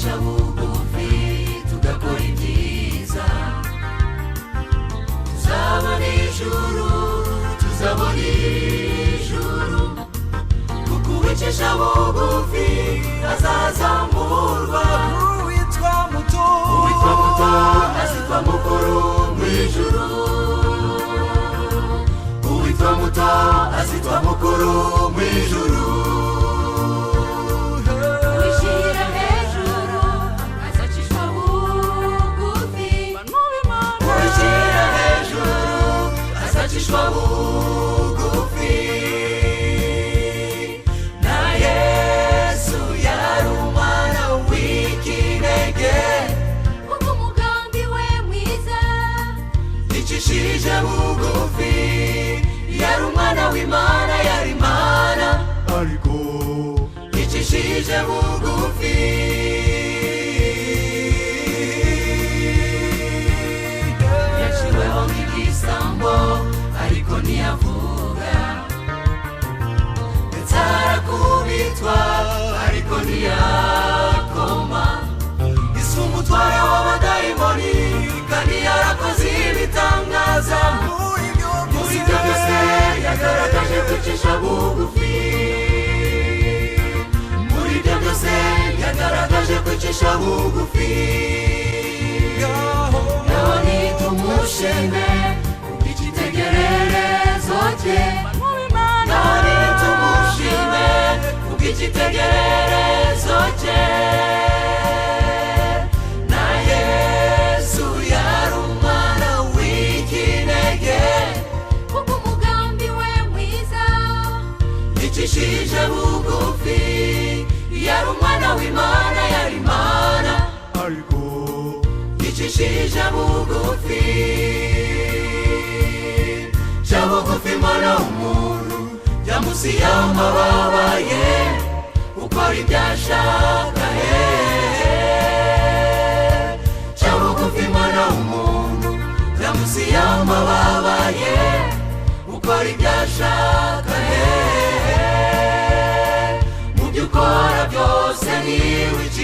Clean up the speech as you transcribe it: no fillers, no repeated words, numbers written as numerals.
twicisha bugufi tugakora ibyiza tuzabona ijuru kuko uwicisha bugufi azazamurwa uwitwa muto azitwa mukuru mw'ijuru uwitwa muto azitwa mukuru mw'ijuru uwishyira hejuru azacishwa bugufi uwishyira hejuru azacishwa bugufi na Yesu yari umwana w'ikinege kuko umugambi we mwiza yicishije bugufi yari umwana w'Imana yari Imana ariko yicishije bugufi yaciweho nk'igisambo ariko ntiyavuga ndetse arakubitwa ariko ntiyakoma isi umutware w'abadayimoni kandi yarakoze ibitangaza muri ibyo byose yagaragaje kwicisha bugufi muri ibyo byose yagaragaje kwicisha bugufi naho nitumushime kubw'icyitegererezo cye naho nitumushime kubw'icyitegererezo cye na Yesu yari umwana w'ikinege kuko umugambi we mwiza yicishije bugufi yari umwana w'Imana yari Imana ariko yicishije bugufi ca bugufi mwana w'umuntu jya munsi y'amababa ye ukora ibyo ashaka ca bugufi mwana w'umuntu jya munsi y'amababa ye ukora ibyo ashaka mu byo ukora byose ntiwicishe